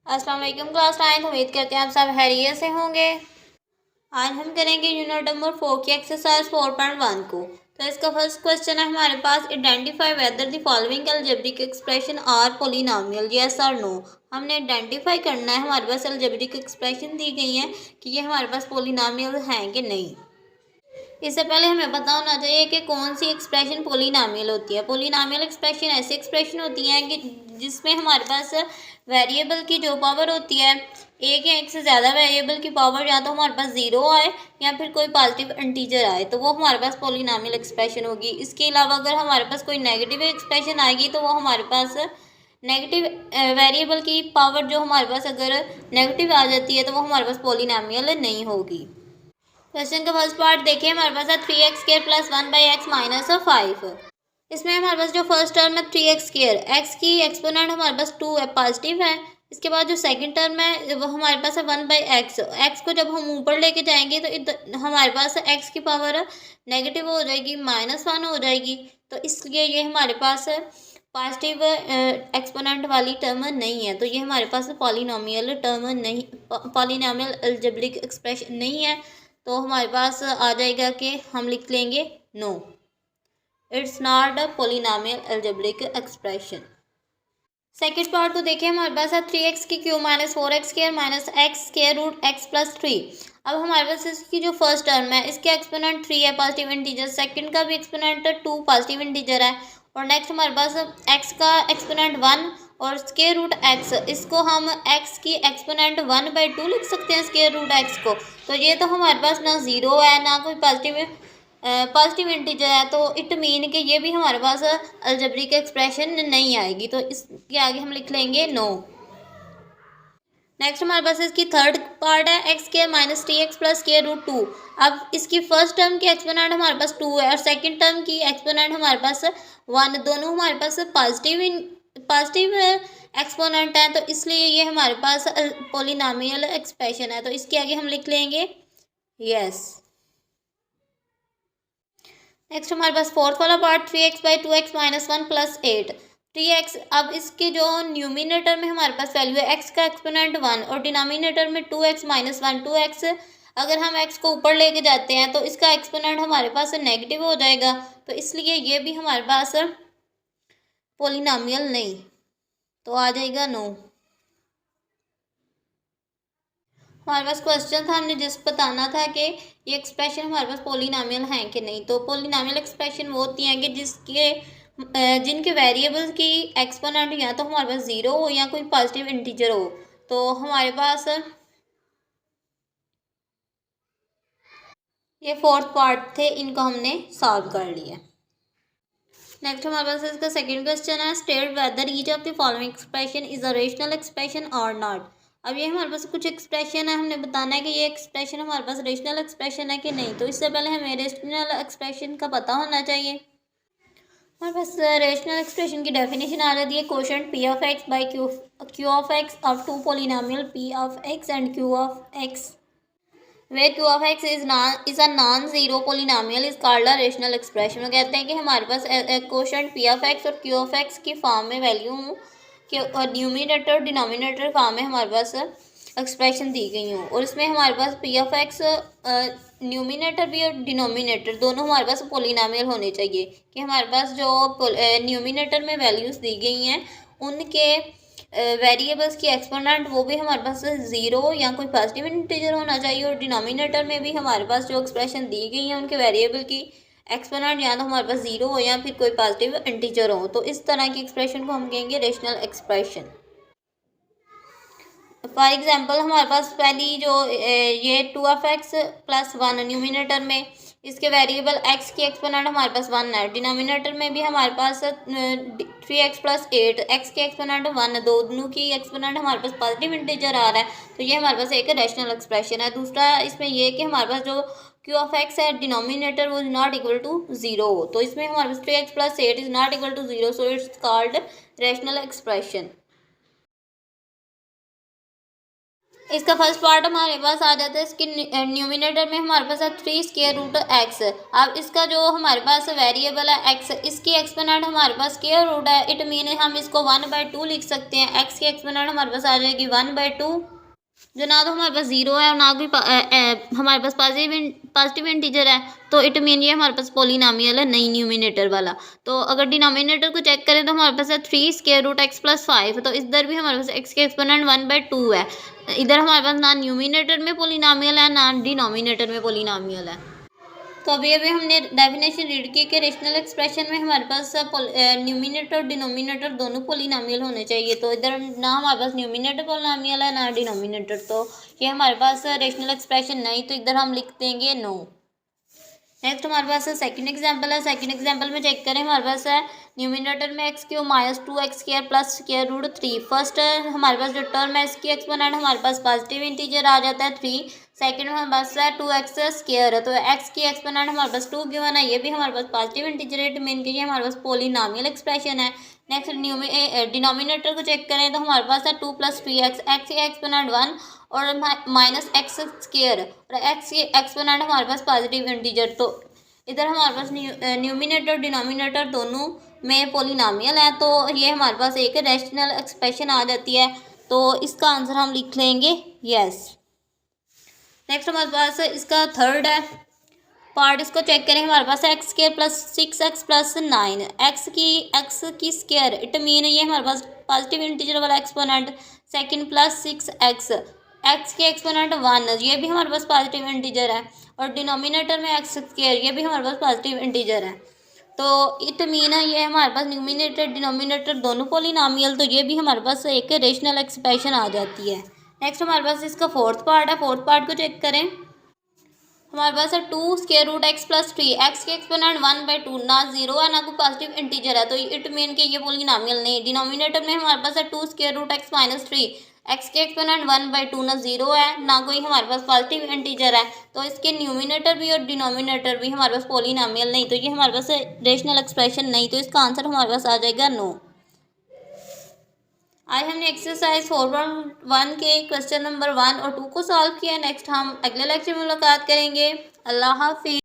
अस्सलाम वालेकुम क्लास 9। उम्मीद करते हैं आप सब खैरियत से होंगे। आज हम करेंगे यूनिट नंबर 4 की एक्सरसाइज 4.1 को। तो इसका फर्स्ट क्वेश्चन है हमारे पास, identify whether the following algebraic expression are polynomial, yes और नो। हमने आइडेंटिफाई करना है, हमारे पास अलजेब्रिक एक्सप्रेशन दी गई है कि ये हमारे पास पॉलिनोमियल हैं कि नहीं। इससे पहले हमें पता होना चाहिए कि कौन सी एक्सप्रेशन पॉलिनोमियल होती है। पॉलिनोमियल एक्सप्रेशन ऐसी एक्सप्रेशन होती हैं कि जिसमें हमारे पास वेरिएबल की जो पावर होती है, एक या एक से ज़्यादा वेरिएबल की पावर, या तो हमारे पास ज़ीरो आए या फिर कोई पॉजिटिव इंटीजर आए, तो वो हमारे पास पॉलिनोमियल एक्सप्रेशन होगी। इसके अलावा अगर हमारे पास कोई नेगेटिव एक्सप्रेशन आएगी तो वो हमारे पास नेगेटिव वेरिएबल की पावर जो हमारे पास अगर नेगेटिव आ जाती है तो वो हमारे पास पॉलिनोमियल नहीं होगी। क्वेश्चन का फर्स्ट पार्ट देखिए, हमारे पास है 3x² प्लस 1/x माइनस 5। इसमें हमारे पास जो फर्स्ट टर्म है 3x², एक्स की एक्सपोनेंट हमारे पास 2 है, पॉजिटिव है। इसके बाद जो सेकंड टर्म है वो हमारे पास है 1/x। एक्स को जब हम ऊपर लेके जाएंगे तो हमारे पास एक्स की पावर नेगेटिव हो जाएगी, -1 हो जाएगी। तो इसलिए ये हमारे पास पॉजिटिव एक्सपोनेंट वाली टर्म नहीं है, तो ये हमारे पास पॉलिनोमियल टर्म नहीं, पॉलिनोमियल अलजेब्रिक एक्सप्रेशन नहीं है। तो हमारे पास आ जाएगा कि हम लिख लेंगे no, it's not a polynomial algebraic expression. Second part को देखिए, हमारे पास है 3x³ minus 4x² minus x² root x plus 3। अब हमारे पास इसकी जो फर्स्ट टर्म है इसके एक्सपोनेंट 3 है, पॉजिटिव इंटीजर। सेकंड का भी एक्सपोनेंट 2 पॉजिटिव इंटीजर है। और नेक्स्ट हमारे पास x का एक्सपोनेंट 1 और स्क्वायर रूट x, इसको हम x की एक्सपोनेंट 1/2 लिख सकते हैं स्क्वायर रूट x को। तो ये तो हमारे पास ना ज़ीरो है ना कोई पॉजिटिव इंटीजर है, तो इट मीन कि ये भी हमारे पास अलजेब्रिक एक्सप्रेशन नहीं आएगी, तो इसके आगे हम लिख लेंगे नो। नेक्स्ट हमारे पास इसकी थर्ड पार्ट है x² minus 3x plus square root 2। अब इसकी फर्स्ट टर्म की एक्सपोनेंट हमारे पास 2 है और सेकंड टर्म की एक्सपोनेंट हमारे पास 1, दोनों हमारे पास पॉजिटिव एक्सपोनेंट है, तो इसलिए ये हमारे पास पॉलिनोमियल एक्सप्रेशन है। तो इसके आगे हम लिख लेंगे यस। नेक्स्ट हमारे पास फोर्थ वाला part 3x/2x minus 1 plus 8 3x। अब इसके जो न्यूमिनेटर में हमारे पास वैल्यू है x का एक्सपोनेंट 1 और डिनोमिनेटर में 2x माइनस 1 2x। अगर हम x को ऊपर लेके जाते हैं तो इसका एक्सपोनेंट हमारे पास नेगेटिव हो जाएगा, तो इसलिए ये भी हमारे पास पॉलिनोमियल नहीं, तो आ जाएगा नो। हमारे पास क्वेश्चन था, हमने जिस बताना था कि ये एक्सप्रेशन हमारे पास पॉलिनोमियल हैं कि नहीं। तो पॉलिनोमियल एक्सप्रेशन वो होती हैं कि जिनके वेरिएबल्स की एक्सपोनेंट या तो हमारे पास ज़ीरो हो या कोई पॉजिटिव इंटीजर हो। तो हमारे पास ये फोर्थ पार्ट थे, इनको हमने सॉल्व कर लिया। नेक्स्ट हमारे पास इसका सेकंड क्वेश्चन है, state whether each of the following expression is a rational expression और नॉट। अब ये हमारे पास कुछ एक्सप्रेशन है, हमने बताना है कि ये एक्सप्रेशन हमारे पास रेशनल एक्सप्रेशन है कि नहीं। तो इससे पहले हमें रेशनल एक्सप्रेशन का पता होना चाहिए। हमारे पास रेशनल एक्सप्रेशन की डेफिनेशन आ जाती है, quotient p of x by q of x of two polynomial p of x and q of x where q of x is a non-zero polynomial is called a rational expression। वो कहते हैं कि हमारे पास quotient p of x और q of x की form में value के numerator और डिनोमिनेटर फॉर्म में हमारे पास एक्सप्रेशन दी गई हूँ, और इसमें हमारे पास p of x न्यूमिनेटर भी और डिनोमिनेटर दोनों हमारे पास पॉलिनोमियल होने चाहिए। कि हमारे पास जो न्यूमिनेटर में वैल्यूज़ दी गई हैं उनके वेरिएबल्स की एक्सपोनेंट वो भी हमारे पास ज़ीरो या कोई पॉजिटिव इंटीजर होना चाहिए, और डिनोमिनेटर में भी हमारे पास जो एक्सप्रेशन दी गई है उनके वेरिएबल की एक्सपोनेंट या तो हमारे पास ज़ीरो हो या फिर कोई पॉजिटिव इंटीजर हो। तो इस तरह की एक्सप्रेशन को हम कहेंगे रेशनल एक्सप्रेशन। फॉर एग्जांपल हमारे पास पहली जो ये 2x प्लस 1 न्यूमिनेटर में इसके वेरिएबल x की एक्सपोनेंट हमारे पास 1 है, डिनोमिनेटर में भी हमारे पास 3x प्लस 8 x की एक्सपोनेंट 1, दोनों की एक्सपोनेंट हमारे पास पॉजिटिव इंटीजर आ रहा है, तो ये हमारे पास एक रैशनल एक्सप्रेशन है। दूसरा इसमें ये कि हमारे पास जो q ऑफ x है डिनोमिनेटर वो इज नॉट इक्वल टू 0, तो इसमें हमारे पास 3x plus 8 is not equal to 0, so it's called rational expression. इसका फर्स्ट पार्ट हमारे पास आ जाता है, इसके न्यूमिनेटर में हमारे पास है 3 स्क्वायर रूट एक्स। अब इसका जो हमारे पास वेरिएबल है एक्स, इसकी एक्सपोनेंट हमारे पास स्क्वायर रूट है, इट मीन हम इसको 1/2 लिख सकते हैं। एक्स की एक्सपोनेंट हमारे पास आ जाएगी 1/2, जो ना तो हमारे पास जीरो है और ना कोई हमारे पास पॉजिटिव इंटीजर है, तो इट मीन ये हमारे पास पोलिनोमियल है, नहीं न्यूमिनेटर वाला। तो अगर डिनोमिनेटर को चेक करें तो हमारे पास है 3 स्क्वायर रूट एक्स प्लस 5, तो इधर भी हमारे पास एक्स के एक्सपोनेंट 1/2 है। इधर हमारे पास ना न्यूमिनेटर में पोलिनोमियल है ना डिनोमिनेटर में पोलिनोमियल है। तो अभी हमने डेफिनेशन रीड की कि रेशनल एक्सप्रेशन में हमारे पास न्यूमिनेटर और डिनोमिनेटर दोनों पोलिनोमियल होने चाहिए। तो इधर ना हमारे पास न्यूमिनेटर पोलिनोमियल है ना डिनोमिनेटर, तो ये हमारे पास रेशनल एक्सप्रेशन नहीं, तो इधर हम लिख देंगे नो। नेक्स्ट हमारे पास सेकंड एग्जांपल है। सेकंड एग्जांपल में चेक करें, हमारे पास है न्यूमिनेटर में X cube minus 2x² plus square root 3। First हमारे पास जो टर्म है इसकी एक्सपोनेंट हमारे पास पॉजिटिव इंटीजर आ जाता है 3। सेकंड में हमारे पास है 2x², है तो x की एक्सपोनेंट हमारे पास 2 गिवन है, ये भी हमारे पास पॉजिटिव इंटीजर है, मीन कि ये हमारे पास पोलिनोमियल एक्सप्रेशन है। नेक्स्ट डिनोमिनेटर को चेक करें तो हमारे पास है 2 + 3x, x की एक्सपोनेंट 1 और माइनस x² और x की एक्सपोनेंट हमारे पास पॉजिटिव इंटीजर। तो इधर हमारे पास न्यूमिनेटर डिनोमिनेटर दोनों में पोलिनोमियल है, तो ये हमारे पास एक रैशनल एक्सप्रेशन आ जाती है। तो इसका आंसर हम लिख लेंगे यस। नेक्स्ट हमारे पास इसका थर्ड है पार्ट, इसको चेक करें, हमारे पास x² plus 6x plus 9, x की स्क्वायर, इट मीन ये हमारे पास पॉजिटिव इंटीजर वाला exponent. Second plus 6x, x की एक्सपोनेंट 1, ये भी हमारे पास पॉजिटिव इंटीजर है, और डिनोमिनेटर में x², ये भी हमारे पास पॉजिटिव इंटीजर है। तो इट मीन ये हमारे पास न्यूमिनेटर डिनोमिनेटर दोनों पोलिनोमियल, तो ये भी हमारे पास एक रेशनल एक्सप्रेशन आ जाती है। नेक्स्ट हमारे पास इसका फोर्थ पार्ट है। फोर्थ पार्ट को चेक करें, हमारे पास है 2 square root X plus 3, X के एक्सपोनेंट 1/2, ना जीरो है ना कोई पॉजिटिव इंटीजर है, तो इट मीन कि ये पोलिनोमियल नहीं। डिनोमिनेटर में हमारे पास है 2 square root X minus 3, X के एक्सपोनेंट 1/2, ना जीरो है ना कोई हमारे पास पॉजिटिव इंटीजर है, तो इसके न्यूमिनेटर भी और डिनोमिनेटर भी हमारे पास पोलिनोमियल नहीं, तो ये हमारे पास रेशनल एक्सप्रेशन नहीं, तो इसका आंसर हमारे पास आ जाएगा नो। आज हमने एक्सरसाइज 4.1 के क्वेश्चन नंबर 1 और 2 को सॉल्व किया। नेक्स्ट हम अगले लेक्चर में मुलाकात करेंगे। अल्लाह हाफिज़।